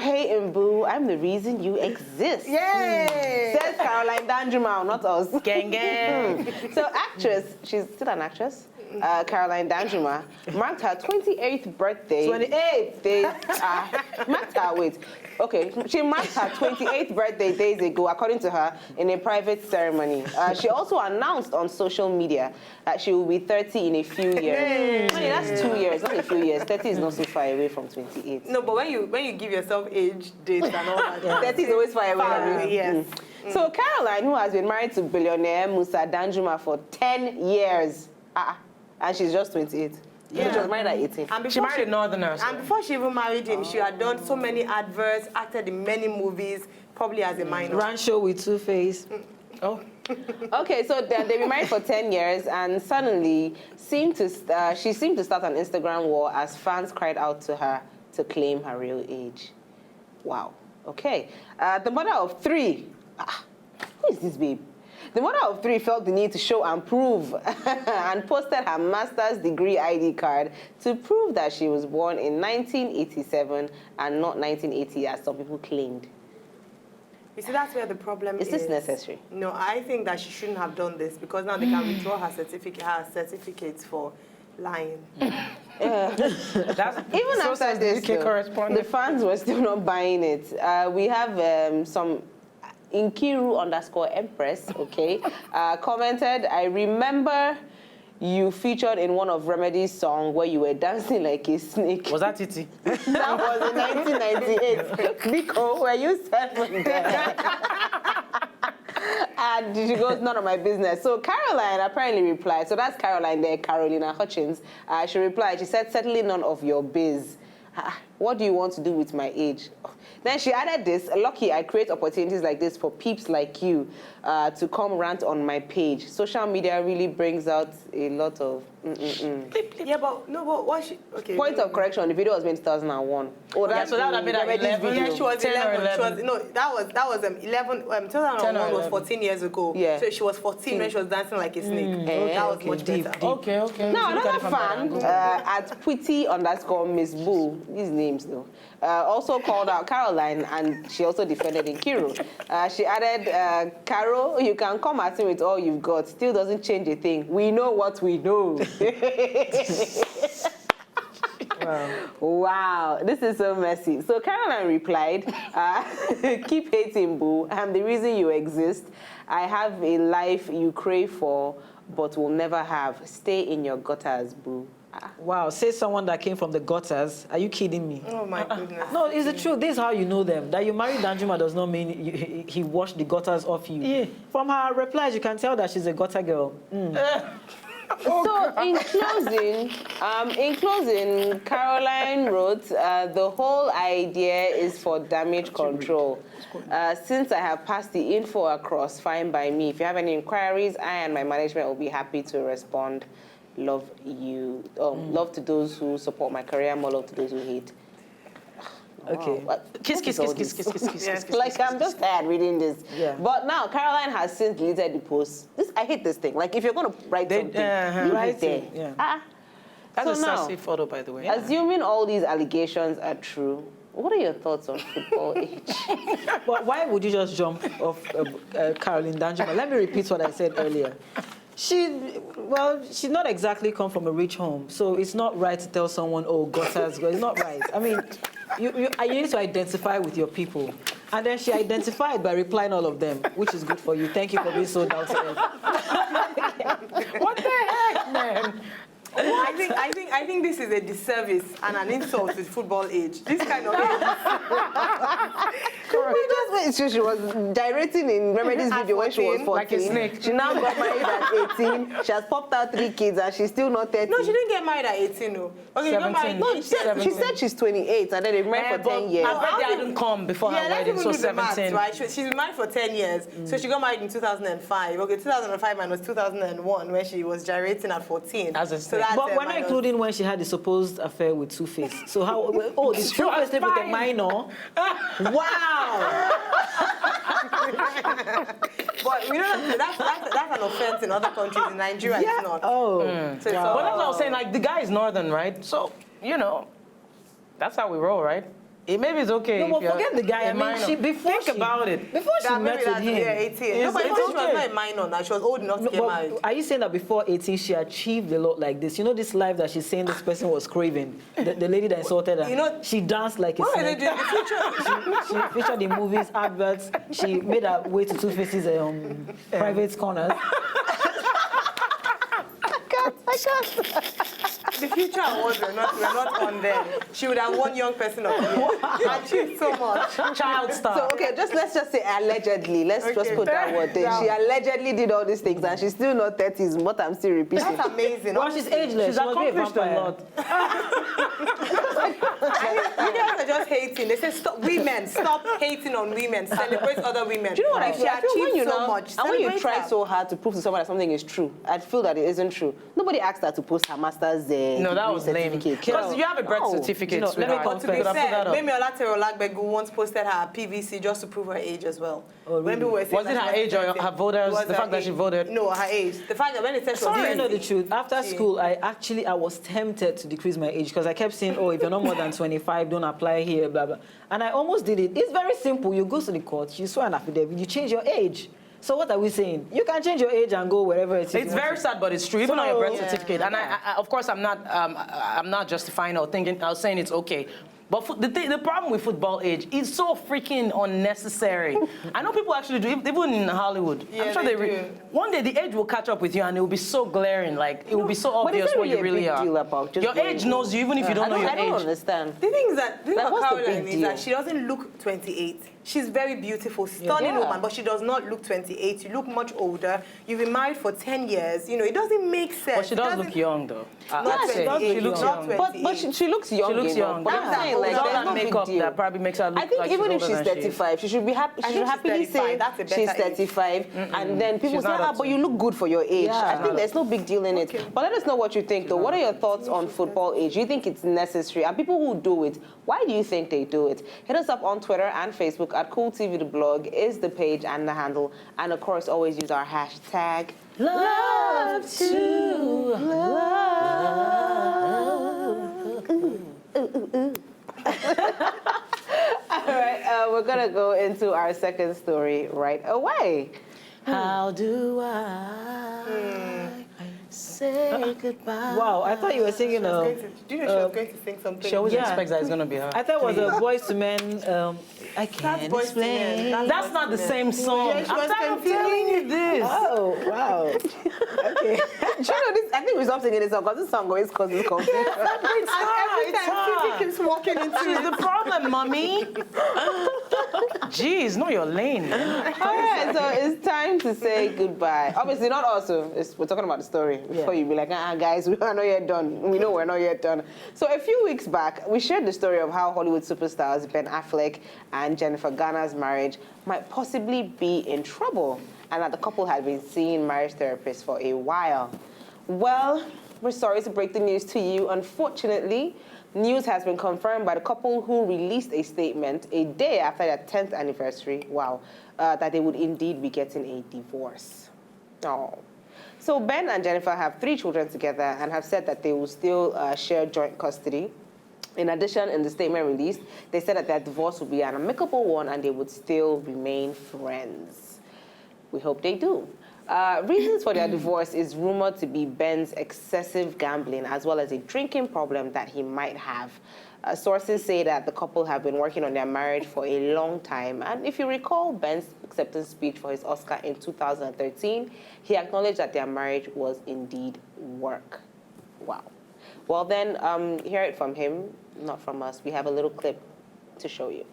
Hey, Mbu, I'm the reason you exist. Yay! Says Caroline Danjuma, not us. Gang, gang. So actress, she's still an actress, Caroline Danjuma, marked her 28th birthday. 28th? Marked her, wait. Okay, she marked her 28th birthday days ago, according to her, in a private ceremony. She also announced on social media that she will be 30 in a few years. Honey, that's 2 years, not a few years. 30 is not so far away from 28. No, but when you give yourself age, dates, and all that, 30 is always far away. Yes. So Caroline, who has been married to billionaire Musa Danjuma for 10 years, and she's just 28. Yeah. She was married at 18. And She married a northerner. And before she even married him, she had done so many adverts, acted in many movies, probably as a minor. Ran show with Two-Face. Oh. Okay, so they've been married for 10 years, and suddenly she seemed to start an Instagram war as fans cried out to her to claim her real age. Wow. Okay. The mother of three. Who is this babe? The mother of three felt the need to show and prove and posted her master's degree ID card to prove that she was born in 1987 and not 1980 as some people claimed. You see, that's where the problem is. Is this necessary? No, I think that she shouldn't have done this because now they can withdraw her certificates for lying. That's Even so after says this, the UK though, correspondent. the fans were still not buying it. We have some Nkiru_Empress, okay, commented, I remember you featured in one of Remedy's songs where you were dancing like a snake. Was that Titi? That was in 1998. Nico, were you 7 then? And she goes, none of my business. So Caroline apparently replied, so that's Caroline there, Carolina Hutchins. She replied, she said, certainly none of your biz. What do you want to do with my age? Then she added this, lucky I create opportunities like this for peeps like you to come rant on my page. Social media really brings out a lot of Yeah, but what she... Okay. Point of correction, the video was made in 2001. Oh, Yeah, so that would have been like 11. Yeah, she was 10 or 11. 11. No, that was 11. 2001 was 14 years ago. Yeah. So she was 14 when she was dancing like a snake. That was much better. Okay, okay. Now, Look at another it from that fan angle. at Pwitty_Miss Boo, these names though, also called out Caroline, and she also defended Nkiru. She added, Caro, you can come at me with all you've got, still doesn't change a thing. We know what we know. Wow, this is so messy. So Caroline replied, keep hating, Boo. I'm the reason you exist. I have a life you crave for, but will never have. Stay in your gutters, Boo. Wow, say someone that came from the gutters. Are you kidding me? Oh my goodness. No, it's the truth. This is how you know them. That you married Danjuma does not mean he washed the gutters off you. Yeah. From her replies, you can tell that she's a gutter girl. So in closing, Caroline wrote, the whole idea is for damage control. Since I have passed the info across, fine by me. If you have any inquiries, I and my management will be happy to respond. Love you. Love to those who support my career, more love to those who hate. Okay. Wow. Kiss, kiss, What kiss, is kiss, all kiss, this? kiss, kiss, kiss, Like, I'm just tired reading this. Yeah. But now, Caroline has since deleted the post. I hate this thing. Like, if you're going to write something, leave write it there. it, yeah. That's So a now, sassy photo, by the way. assuming all these allegations are true, what are your thoughts on football age? But why would you just jump off Caroline Danjuma? Let me repeat what I said earlier. She's not exactly come from a rich home, so it's not right to tell someone, oh, gutters, it's not right. I mean, you need to identify with your people. And then she identified by replying all of them, which is good for you. Thank you for being so down to earth. What the heck, man? I think this is a disservice and an insult to football age. This kind of age. She was directing in Remedy's At video when she was 14, 14. like a snake. She now got married at 18. She has popped out 3 kids and she's still not 30. No, she didn't get married at 18, no. Okay, you got married. 17. No, she said she's 28 and then they married for 10 years. Her birthday hadn't come before her let's wedding, even so do the maths, 17. right? She's been married for 10 years, so she got married in 2005. Okay, 2005 minus 2001, where she was gyrating at 14. As a so snake. that's But we're not minus- including when she had the supposed affair with Two-Face. So how, oh, the Two-Face slept with a minor? Wow! But we don't. That's an offense in other countries. In Nigeria, it's not. Oh, So But that's what I was saying, like, the guy is northern, right? So, you know, that's how we roll, right? Maybe it's okay. No, if but you're forget the guy. a I mean, minor. Think about it. Before she That met maybe with that's him. 18. No, but It's she was okay. not a minor now. She was old enough to get married. But are you saying that before 18 she achieved a lot like this? You know this life that she's saying this person was craving? The lady that insulted her, You know- she danced like a What are they snake. doing in the future? She featured in movies, adverts. She made her way to Two Faces private corners. The future awards were not on them. She would have won young person of the year. Achieved so much. Child star. So okay, let's just say allegedly. Let's just Okay. put that word there. Yeah. She allegedly did all these things, and she's still not 30. Is what I'm still repeating. That's amazing. Well, she's ageless. She's She must be a accomplished a vampire. lot. You guys are just hating. They say stop hating on women. Celebrate other women. Do you know what I If feel? I feel when achieved you so know, much, and when you celebrate try her. so hard to prove to someone that something is true, I feel that it isn't true. Nobody asked her to post her master's No, that degree was lame. certificate. Because you have a birth No. certificate. You know, let me sweetheart. But to be You could have put that fair, up. Memi Olaterola once posted her PVC just to prove her age as well. Oh, When people were saying Was it that her she age or 20, her voters? it was The her fact that she age. voted? No, her age. The fact that when it said she was You know the 20, truth. After school, I was tempted to decrease my age because I kept saying, oh, if you're not more than 25, don't apply here, blah, blah. And I almost did it. It's very simple. You go to the court, you swear an affidavit, you change your age. So what are we saying? You can change your age and go wherever it is. It's very sad, but it's true. Even on your birth Yeah. certificate, and I, of course, I'm not justifying or thinking. I was saying it's okay. But the problem with football age is so freaking unnecessary. I know people actually do, even in Hollywood. Yeah, I'm sure they they do. one day the age will catch up with you, and it will be so glaring. Like it will be so But is obvious there what you really a really big are. deal about just Your going age knows you, even if you don't know your I don't age. understand. the thing is that, Like, what's the Caroline big is that deal? she doesn't look 28. She's very beautiful, stunning Yeah. woman, but she does not look 28. You look much older. You've been married for 10 years. You know, it doesn't make sense. But she It does doesn't- look young, though. Not I'd say. 28, She looks not young. 28. But she looks young. She looks enough. young. But That's I'm saying, that like, It's all there's that no big makeup deal. that probably makes her look I think like even she's if she's older than she is. 35, she should be happy. I She think should she's happily 35. say That's a better she's age. 35, and then people She's say, not up but to- you look good for your age. Yeah. I think there's no big deal in it. But let us know what you think, though. What are your thoughts on football age? Do you think it's necessary? And people who do it, why do you think they do it? Hit us up on Twitter and Facebook at CoolTV. The blog is the page and the handle, and of course, always use our hashtag. Love to All right, we're gonna go into our second story right away. How do I say goodbye? Wow, I thought you were singing Do you know she was going to sing something? She always Yeah. expects that it's gonna be her. I thought it was a Boys to Men. I can't Boyz II Men. explain. That's not the same song. Yeah, she I'm was tired of continuing. telling you this. Oh, wow. Okay. Do you know this? I think we stopped singing this song because this song always causes confusion. It's her. Every It's time Titi her. keeps walking into She's it. the problem, mommy. Jeez, know your lane, man. All right, so it's time to say goodbye. Obviously, not also. We're talking about the story before Yeah. you be like, guys, we are not yet done. We know we're not yet done. So a few weeks back, we shared the story of how Hollywood superstars Ben Affleck and Jennifer Garner's marriage might possibly be in trouble, and that the couple had been seeing marriage therapists for a while. Well, we're sorry to break the news to you. Unfortunately, news has been confirmed by the couple who released a statement a day after their 10th anniversary, that they would indeed be getting a divorce. Oh. So Ben and Jennifer have 3 children together and have said that they will still share joint custody. In addition, in the statement released, they said that their divorce will be an amicable one and they would still remain friends. We hope they do. Reasons for their divorce is rumored to be Ben's excessive gambling as well as a drinking problem that he might have. Sources say that the couple have been working on their marriage for a long time. And if you recall Ben's acceptance speech for his Oscar in 2013, he acknowledged that their marriage was indeed work. Wow. Well then, hear it from him, not from us. We have a little clip to show you.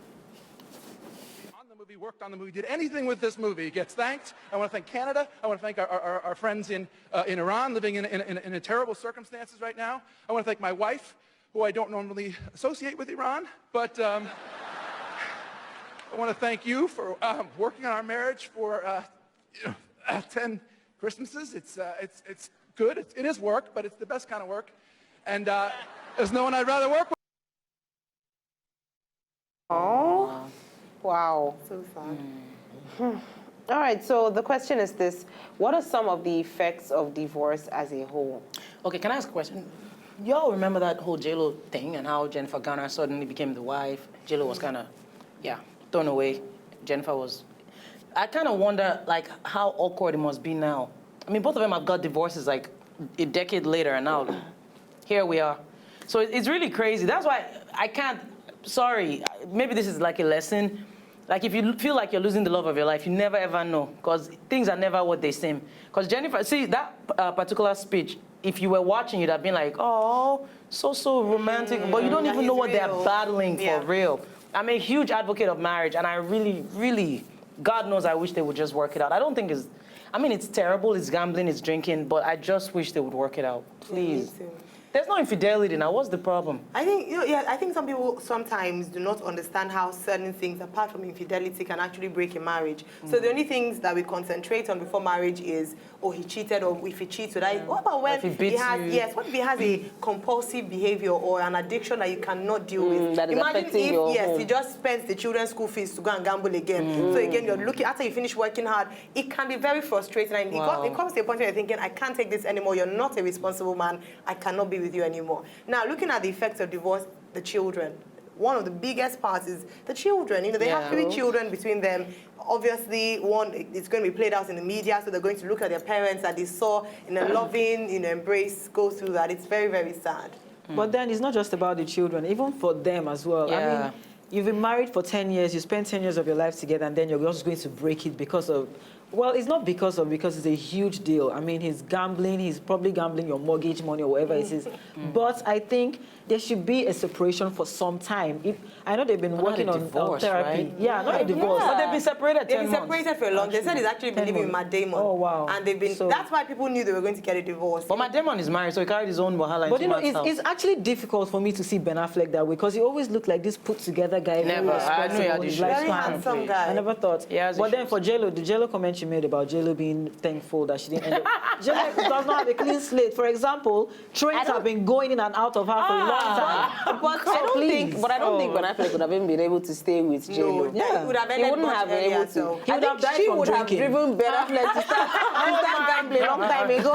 On the movie, worked on the movie, did anything with this movie, gets thanked. I want to thank Canada. I want to thank our friends in Iran living in terrible circumstances right now. I want to thank my wife, who I don't normally associate with Iran, but I want to thank you for working on our marriage for 10 Christmases. It's good. It is work, but it's the best kind of work. And there's no one I'd rather work with. Oh, wow. So sad. All right, so the question is this. What are some of the effects of divorce as a whole? Okay, can I ask a question? y'all remember that whole J-Lo thing and how Jennifer Garner suddenly became the wife? J-Lo was kind of, thrown away. Jennifer was... I kind of wonder, like, how awkward it must be now. I mean, both of them have got divorces, like, a decade later, and now here we are. So it's really crazy. That's why I can't... Sorry, maybe this is like a lesson. Like, if you feel like you're losing the love of your life, you never ever know, because things are never what they seem. Because Jennifer, see, that particular speech, if you were watching, you'd have been like, oh, so romantic. But you don't even know what they're battling for real. I'm a huge advocate of marriage, and I really, God knows I wish they would just work it out. I don't think it's... I mean, it's terrible, it's gambling, it's drinking, but I just wish they would work it out. Please. Yeah, There's no infidelity now. What's the problem? I think, I think some people sometimes do not understand how certain things, apart from infidelity, can actually break a marriage. So the only things that we concentrate on before marriage is, oh, he cheated, or if he cheats, what about when he has, yes, what if he has a compulsive behavior or an addiction that you cannot deal with? That is Imagine affecting if, your home. he just spends the children's school fees to go and gamble again. So again, you're looking, after you finish working hard, it can be very frustrating. And it comes to a point where you're thinking, I can't take this anymore. You're not a responsible man. I cannot be with you anymore. Now, looking at the effects of divorce, the children. One of the biggest parts is the children. They have 3 children between them. Obviously, one, it's going to be played out in the media, so they're going to look at their parents that they saw in a loving, embrace, go through that. It's very, very sad. But then it's not just about the children, even for them as well. Yeah. I mean, you've been married for 10 years, you spend 10 years of your life together, and then you're just going to break it because of... Well, it's not because it's a huge deal. I mean, he's probably gambling your mortgage money or whatever it is. But I think there should be a separation for some time. I know they've been working on divorce, therapy. right? Yeah, not a divorce. But they've been separated They've 10 been months. separated for a long. They said he's actually been living with Matt Damon. Oh, wow. And they've been. So- that's why people knew they were going to get a divorce. But Matt Damon is married, so he carried his own wahala But into you know, Matt's it's actually difficult for me to see Ben Affleck that way because he always looked like this put-together guy. very Never. I knew he had responsible, his issues. Very lifespan. handsome guy. I never thought. He has But then issues. for J-Lo, the J-Lo comment she made about J-Lo being thankful that she didn't end up... J-Lo does not have a clean slate. For example, trains have been going in and out of her for a long time. But I don't think Ben Affleck would have even been able to stay with J-Lo. No, he would have He ended wouldn't much have been earlier, able to. so- He would I have think died she from would drinking. have driven Ben Affleck to start gambling long time ago.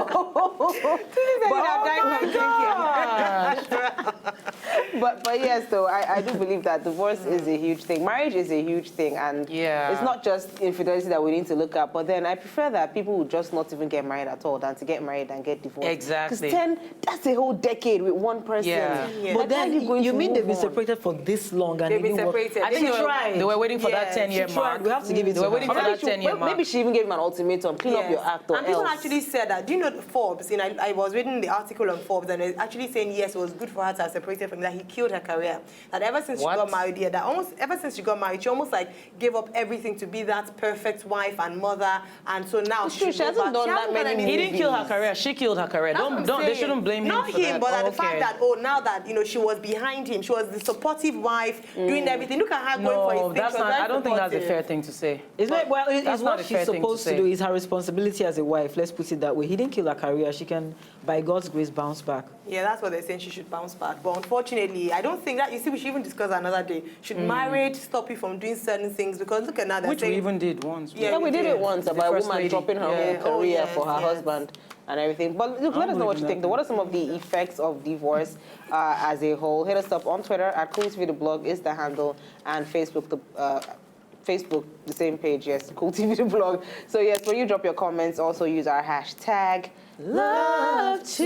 But yes, though, I do believe that divorce is a huge thing. Marriage is a huge thing, and it's not just infidelity that we need to look at. But then I prefer that people would just not even get married at all than to get married and get divorced. Exactly. Because that's a whole decade with one person. Yeah. But then you mean they've been on? separated for this long and They've been didn't work? separated. I think They they were waiting for that Yeah, 10-year She mark. tried. We have to give it They to were waiting her. for Maybe that 10-year mark. maybe she even gave him an ultimatum: clean up your act or and people else. actually said that. Do you know Forbes? I was reading the article on Forbes, and it's actually saying yes, it was good for her to have separated from him, that he killed her career. That ever since she got married, ever since she got married, she almost like gave up everything to be that perfect wife and mother, and so now It's true, she should go hasn't back. done that many anything. He didn't kill her career. She killed her career. That's what I'm They saying. shouldn't blame him Not for him, that. but the Okay. fact that now that she was behind him, she was the supportive wife doing everything. Look at her going for his No, thing. that's She was not. very I don't think that's a supportive. fair thing to say. It's not, well, That's it's not what a fair she's thing to supposed to say. do. It's her responsibility as a wife. Let's put it that way. He didn't kill her career. She can, by God's grace, bounce back. Yeah, that's what they're saying. She should bounce back. But unfortunately, I don't think that. You see, we should even discuss another day. Should marriage stop you from doing certain things? Because look at now, they're Which we saying, even did once. Yeah, Yeah, we did it once about a first woman lady. dropping her Yeah. whole career yes, for her yes. husband and everything. But look, let us know what you think. What are some of the effects of divorce as a whole? Hit us up on Twitter at CoolTV the blog is the handle, and Facebook the same page. Yes, CoolTV the blog. So yes, when you drop your comments, also use our hashtag Love to